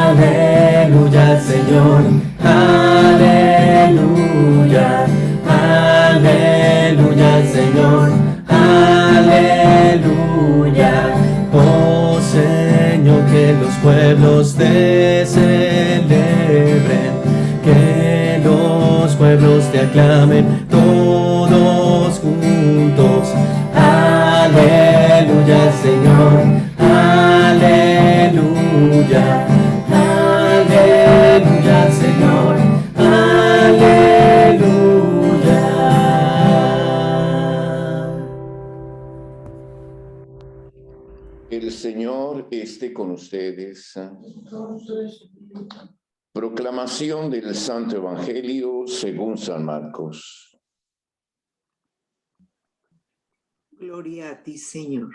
Aleluya, Señor, aleluya, aleluya, Señor, aleluya. Oh Señor, que los pueblos te celebren, que los pueblos te aclamen todos juntos. Aleluya, Señor, aleluya. Aleluya, Señor, aleluya. El Señor esté con ustedes. Proclamación del Santo Evangelio según San Marcos. Gloria a ti, Señor.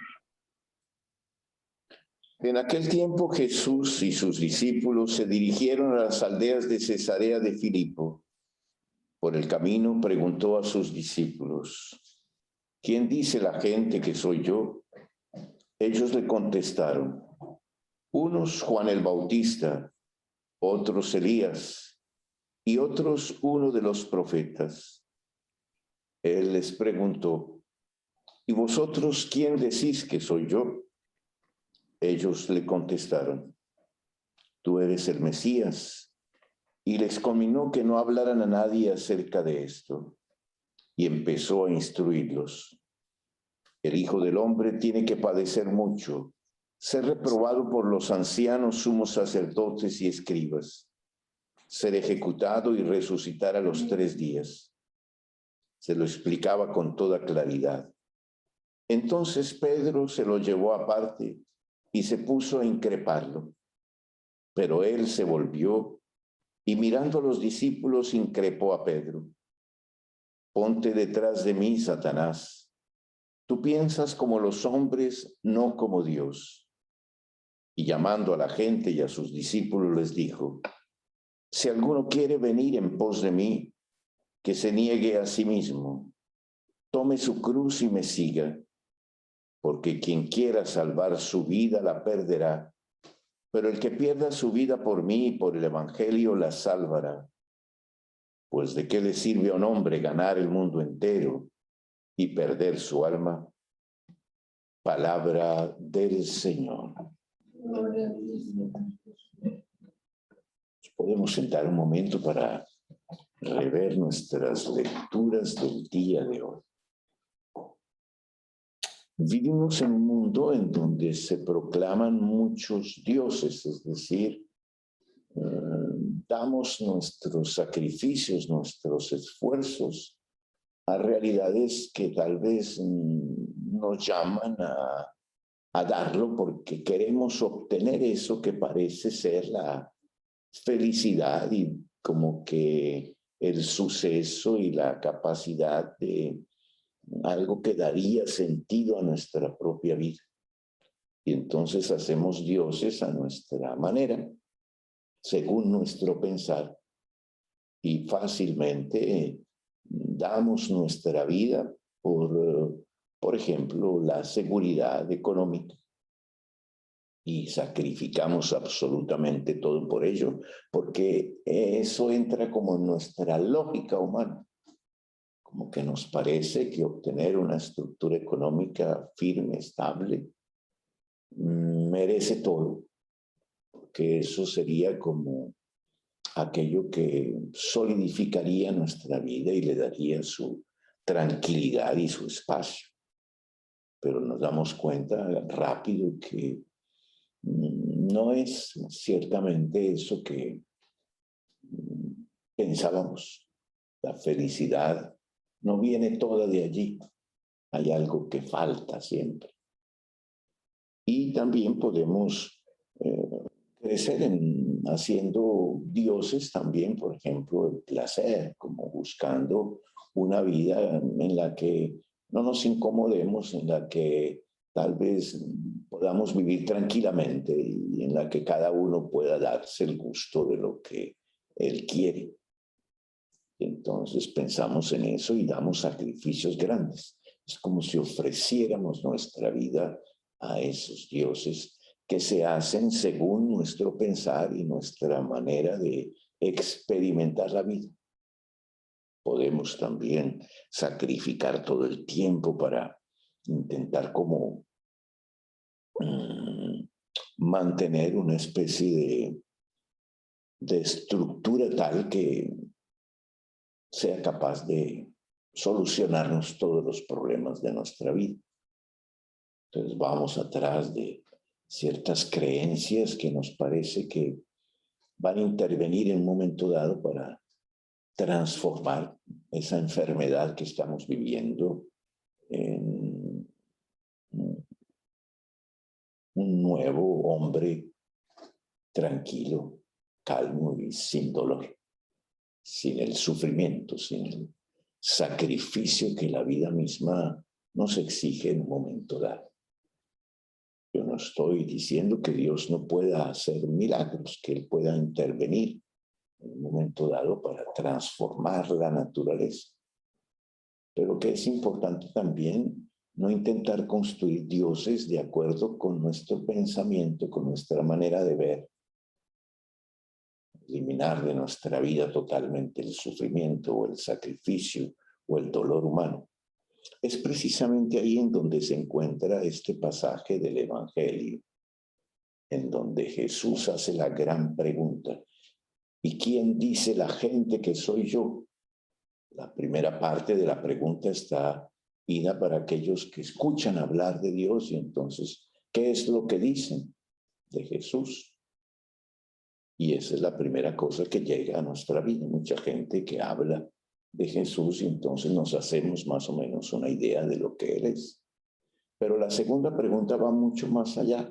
En aquel tiempo Jesús y sus discípulos se dirigieron a las aldeas de Cesarea de Filipo. Por el camino preguntó a sus discípulos: ¿quién dice la gente que soy yo? Ellos le contestaron: unos Juan el Bautista, otros Elías, y otros uno de los profetas. Él les preguntó: ¿y vosotros quién decís que soy yo? Ellos le contestaron: tú eres el Mesías. Y les conminó que no hablaran a nadie acerca de esto. Y empezó a instruirlos: el Hijo del Hombre tiene que padecer mucho, ser reprobado por los ancianos, sumos sacerdotes y escribas, ser ejecutado y resucitar a los 3 días. Se lo explicaba con toda claridad. Entonces Pedro se lo llevó aparte y se puso a increparlo. Pero él se volvió y mirando a los discípulos increpó a Pedro: ponte detrás de mí, Satanás. Tú piensas como los hombres, no como Dios. Y llamando a la gente y a sus discípulos les dijo: si alguno quiere venir en pos de mí, que se niegue a sí mismo, tome su cruz y me siga. Porque quien quiera salvar su vida la perderá, pero el que pierda su vida por mí y por el Evangelio la salvará. Pues ¿de qué le sirve a un hombre ganar el mundo entero y perder su alma? Palabra del Señor. Podemos sentar un momento para rever nuestras lecturas del día de hoy. Vivimos en un mundo en donde se proclaman muchos dioses, es decir, damos nuestros sacrificios, nuestros esfuerzos a realidades que tal vez nos llaman a darlo porque queremos obtener eso que parece ser la felicidad y como que el suceso y la capacidad de algo que daría sentido a nuestra propia vida. Y entonces hacemos dioses a nuestra manera, según nuestro pensar, y fácilmente damos nuestra vida por ejemplo, la seguridad económica. Y sacrificamos absolutamente todo por ello, porque eso entra como en nuestra lógica humana. Como que nos parece que obtener una estructura económica firme, estable, merece todo, porque eso sería como aquello que solidificaría nuestra vida y le daría su tranquilidad y su espacio. Pero nos damos cuenta rápido que no es ciertamente eso que pensábamos. La felicidad no viene toda de allí. Hay algo que falta siempre. Y también podemos crecer haciendo dioses también, por ejemplo, el placer, como buscando una vida en la que no nos incomodemos, en la que tal vez podamos vivir tranquilamente y en la que cada uno pueda darse el gusto de lo que él quiere. Entonces pensamos en eso y damos sacrificios grandes. Es como si ofreciéramos nuestra vida a esos dioses que se hacen según nuestro pensar y nuestra manera de experimentar la vida. Podemos también sacrificar todo el tiempo para intentar como mantener una especie de estructura tal que sea capaz de solucionarnos todos los problemas de nuestra vida. Entonces vamos atrás de ciertas creencias que nos parece que van a intervenir en un momento dado para transformar esa enfermedad que estamos viviendo en un nuevo hombre tranquilo, calmo y sin dolor, sin el sufrimiento, sin el sacrificio que la vida misma nos exige en un momento dado. Yo no estoy diciendo que Dios no pueda hacer milagros, que Él pueda intervenir en un momento dado para transformar la naturaleza. Pero que es importante también no intentar construir dioses de acuerdo con nuestro pensamiento, con nuestra manera de ver. Eliminar de nuestra vida totalmente el sufrimiento o el sacrificio o el dolor humano. Es precisamente ahí en donde se encuentra este pasaje del Evangelio, en donde Jesús hace la gran pregunta: ¿y quién dice la gente que soy yo? La primera parte de la pregunta está ida para aquellos que escuchan hablar de Dios y entonces, ¿qué es lo que dicen de Jesús? Y esa es la primera cosa que llega a nuestra vida. Mucha gente que habla de Jesús y entonces nos hacemos más o menos una idea de lo que Él es. Pero la segunda pregunta va mucho más allá.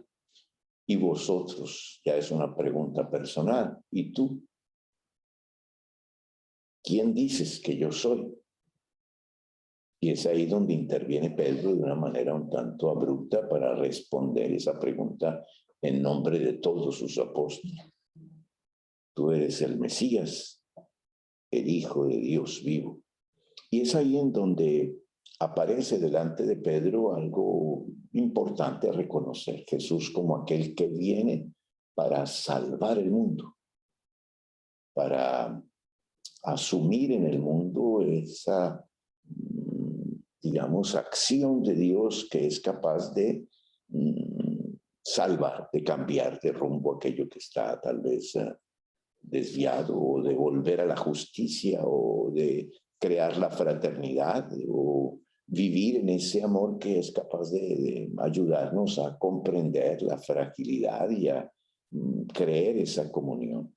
¿Y vosotros? Ya es una pregunta personal. ¿Y tú? ¿Quién dices que yo soy? Y es ahí donde interviene Pedro de una manera un tanto abrupta para responder esa pregunta en nombre de todos sus apóstoles. Tú eres el Mesías, el Hijo de Dios vivo. Y es ahí en donde aparece delante de Pedro algo importante a reconocer: Jesús como aquel que viene para salvar el mundo, para asumir en el mundo esa, digamos, acción de Dios que es capaz de salvar, de cambiar de rumbo aquello que está tal vez desviado, o de volver a la justicia, o de crear la fraternidad, o vivir en ese amor que es capaz de ayudarnos a comprender la fragilidad y a creer esa comunión.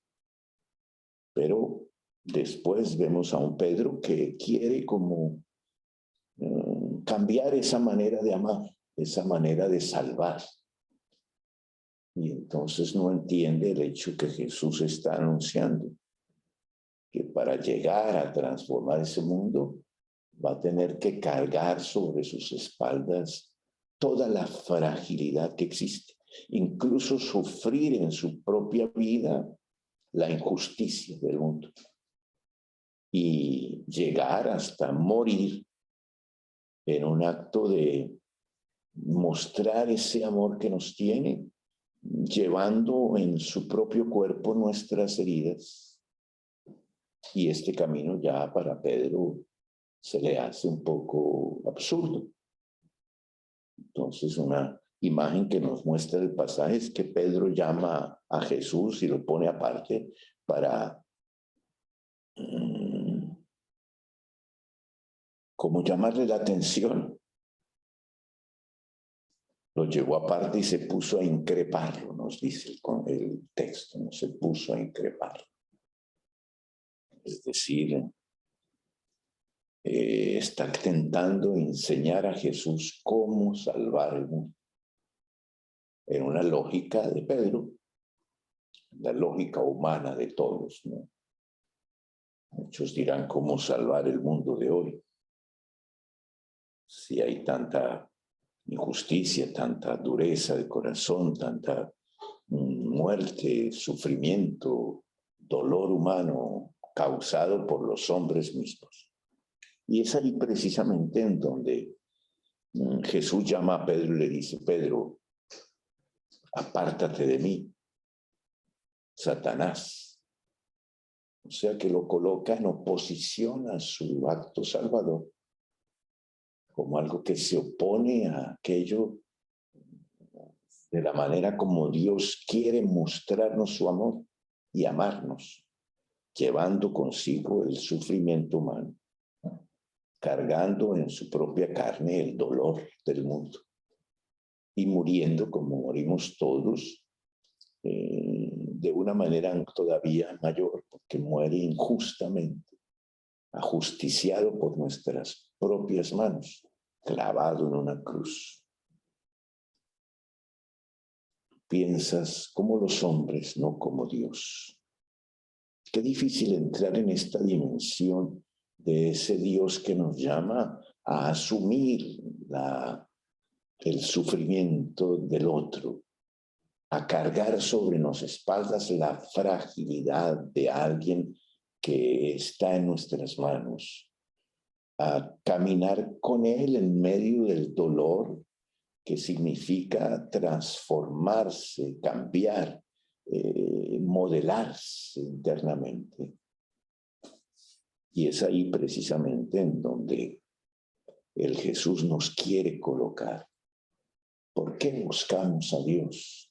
Pero después vemos a un Pedro que quiere como cambiar esa manera de amar, esa manera de salvar. Y entonces no entiende el hecho que Jesús está anunciando, que para llegar a transformar ese mundo va a tener que cargar sobre sus espaldas toda la fragilidad que existe, incluso sufrir en su propia vida la injusticia del mundo y llegar hasta morir en un acto de mostrar ese amor que nos tiene, llevando en su propio cuerpo nuestras heridas. Y este camino ya para Pedro se le hace un poco absurdo. Entonces, una imagen que nos muestra el pasaje es que Pedro llama a Jesús y lo pone aparte para como llamarle la atención. Lo llevó aparte y se puso a increparlo, nos dice el texto, no se puso a increparlo. Es decir, está intentando enseñar a Jesús cómo salvar el mundo. En una lógica de Pedro, la lógica humana de todos, ¿no? Muchos dirán cómo salvar el mundo de hoy. Si hay tanta injusticia, tanta dureza de corazón, tanta muerte, sufrimiento, dolor humano causado por los hombres mismos. Y es ahí precisamente en donde Jesús llama a Pedro y le dice: Pedro, apártate de mí, Satanás. O sea que lo coloca en oposición a su acto salvador, como algo que se opone a aquello de la manera como Dios quiere mostrarnos su amor y amarnos, llevando consigo el sufrimiento humano, cargando en su propia carne el dolor del mundo y muriendo como morimos todos, de una manera todavía mayor, porque muere injustamente, ajusticiado por nuestras propias manos, clavado en una cruz. Piensas como los hombres, no como Dios. Qué difícil entrar en esta dimensión de ese Dios que nos llama a asumir el sufrimiento del otro, a cargar sobre nuestras espaldas la fragilidad de alguien que está en nuestras manos, a caminar con él en medio del dolor, que significa transformarse, cambiar, modelarse internamente. Y es ahí precisamente en donde el Jesús nos quiere colocar. ¿Por qué buscamos a Dios?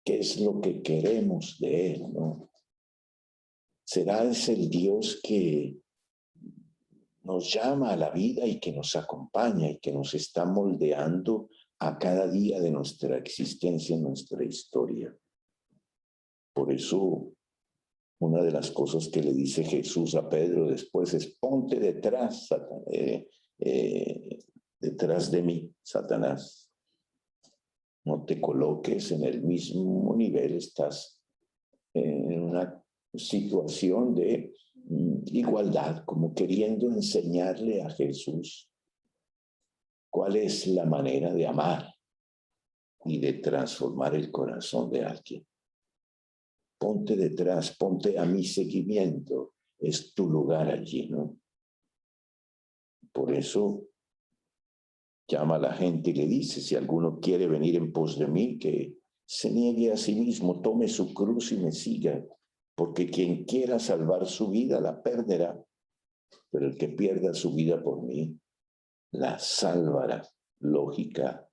¿Qué es lo que queremos de Él, no? ¿Será ese el Dios que nos llama a la vida y que nos acompaña y que nos está moldeando a cada día de nuestra existencia, nuestra historia? Por eso, una de las cosas que le dice Jesús a Pedro después es: ponte detrás, detrás de mí, Satanás. No te coloques en el mismo nivel, estás en una situación de igualdad, como queriendo enseñarle a Jesús cuál es la manera de amar y de transformar el corazón de alguien. Ponte detrás, ponte a mi seguimiento, es tu lugar allí, ¿no? Por eso llama a la gente y le dice: si alguno quiere venir en pos de mí, que se niegue a sí mismo, tome su cruz y me siga, porque quien quiera salvar su vida la perderá, pero el que pierda su vida por mí la salvará. Lógica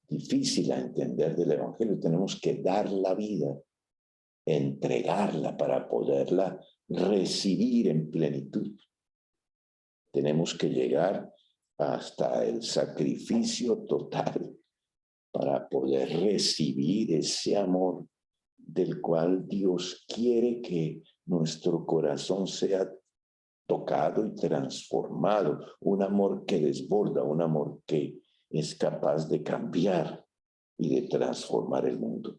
difícil a entender del Evangelio. Tenemos que dar la vida, entregarla para poderla recibir en plenitud. Tenemos que llegar hasta el sacrificio total para poder recibir ese amor del cual Dios quiere que nuestro corazón sea tocado y transformado. Un amor que desborda, un amor que es capaz de cambiar y de transformar el mundo.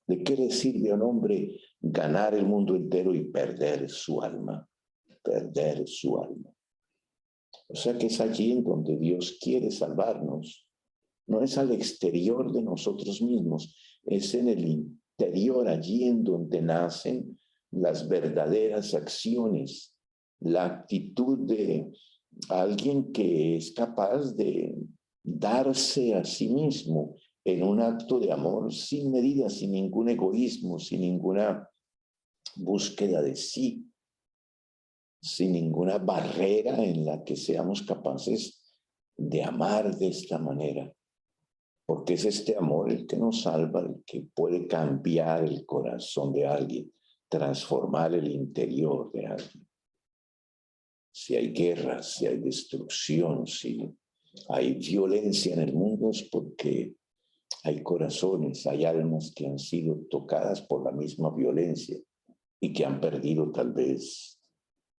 ¿De qué le sirve a un hombre ganar el mundo entero y perder su alma? Perder su alma. O sea que es allí en donde Dios quiere salvarnos. No es al exterior de nosotros mismos, es en el interior, allí en donde nacen las verdaderas acciones, la actitud de alguien que es capaz de darse a sí mismo en un acto de amor sin medida, sin ningún egoísmo, sin ninguna búsqueda de sí, sin ninguna barrera en la que seamos capaces de amar de esta manera. Porque es este amor el que nos salva, el que puede cambiar el corazón de alguien, transformar el interior de alguien. Si hay guerra, si hay destrucción, si hay violencia en el mundo, es porque hay corazones, hay almas que han sido tocadas por la misma violencia y que han perdido tal vez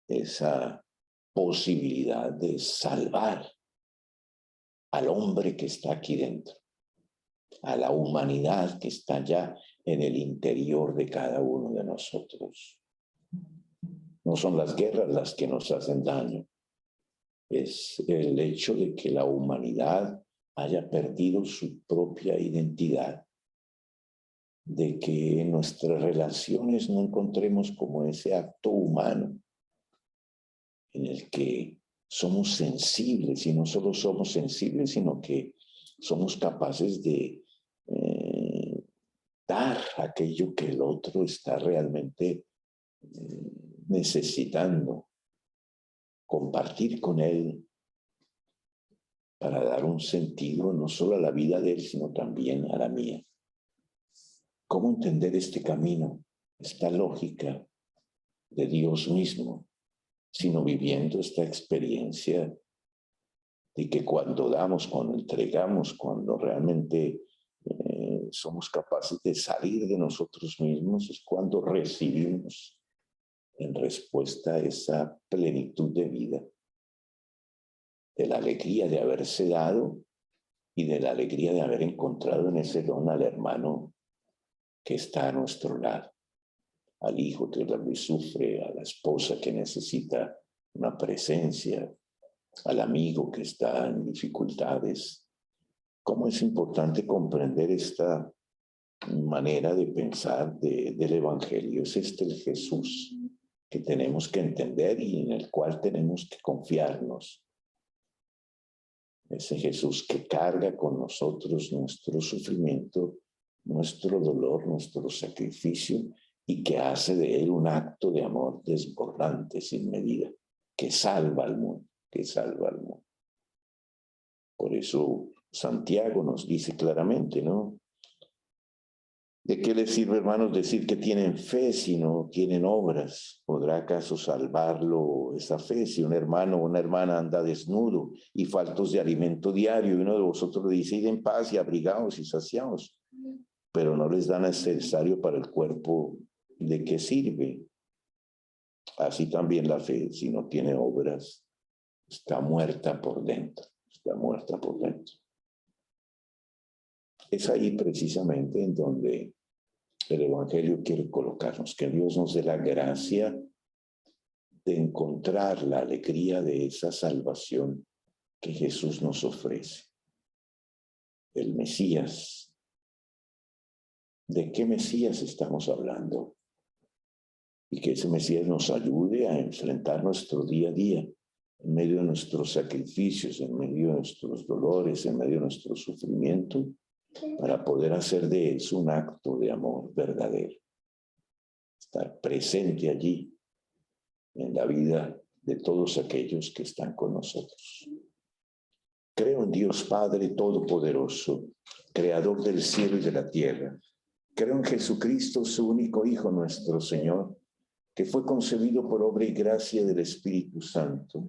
esa posibilidad de salvar al hombre que está aquí dentro, a la humanidad que está ya en el interior de cada uno de nosotros. No son las guerras las que nos hacen daño, es el hecho de que la humanidad haya perdido su propia identidad, de que en nuestras relaciones no encontremos como ese acto humano en el que somos sensibles, y no solo somos sensibles, sino que somos capaces de dar aquello que el otro está realmente necesitando, compartir con él para dar un sentido no solo a la vida de él, sino también a la mía. ¿Cómo entender este camino, esta lógica de Dios mismo, sino viviendo esta experiencia de que cuando damos, cuando entregamos, cuando realmente somos capaces de salir de nosotros mismos, es cuando recibimos en respuesta a esa plenitud de vida, de la alegría de haberse dado y de la alegría de haber encontrado en ese don al hermano que está a nuestro lado, al hijo que también sufre, a la esposa que necesita una presencia, al amigo que está en dificultades. ¿Cómo es importante comprender esta manera de pensar del Evangelio? Es el Jesús que tenemos que entender y en el cual tenemos que confiarnos. Ese Jesús que carga con nosotros nuestro sufrimiento, nuestro dolor, nuestro sacrificio, y que hace de él un acto de amor desbordante, sin medida, que salva al mundo, que salva al mundo. Por eso Santiago nos dice claramente, ¿no? ¿De qué les sirve, hermanos, decir que tienen fe si no tienen obras? ¿Podrá acaso salvarlo esa fe si un hermano o una hermana anda desnudo y faltos de alimento diario y uno de vosotros le dice, id en paz y abrigaos y saciaos, pero no les da necesario para el cuerpo? ¿De qué sirve? Así también la fe, si no tiene obras, está muerta por dentro, está muerta por dentro. Es ahí precisamente en donde el Evangelio quiere colocarnos, que Dios nos dé la gracia de encontrar la alegría de esa salvación que Jesús nos ofrece. El Mesías. ¿De qué Mesías estamos hablando? Y que ese Mesías nos ayude a enfrentar nuestro día a día, en medio de nuestros sacrificios, en medio de nuestros dolores, en medio de nuestro sufrimiento, para poder hacer de eso un acto de amor verdadero. Estar presente allí en la vida de todos aquellos que están con nosotros. Creo en Dios Padre Todopoderoso, Creador del cielo y de la tierra. Creo en Jesucristo, su único Hijo, nuestro Señor, que fue concebido por obra y gracia del Espíritu Santo.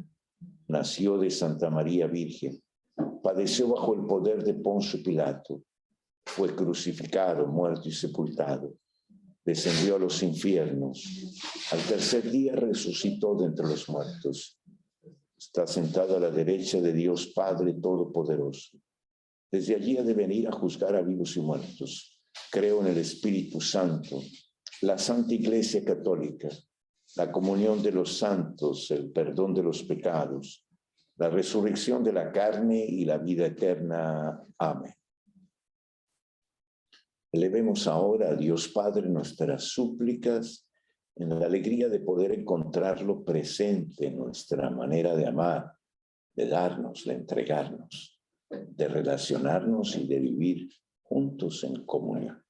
Nació de Santa María Virgen, padeció bajo el poder de Poncio Pilato, fue crucificado, muerto y sepultado, descendió a los infiernos, al tercer día resucitó de entre los muertos, está sentado a la derecha de Dios Padre Todopoderoso. Desde allí ha de venir a juzgar a vivos y muertos. Creo en el Espíritu Santo, la Santa Iglesia Católica, la comunión de los santos, el perdón de los pecados, la resurrección de la carne y la vida eterna. Amén. Elevemos ahora a Dios Padre nuestras súplicas en la alegría de poder encontrarlo presente en nuestra manera de amar, de darnos, de entregarnos, de relacionarnos y de vivir juntos en comunión.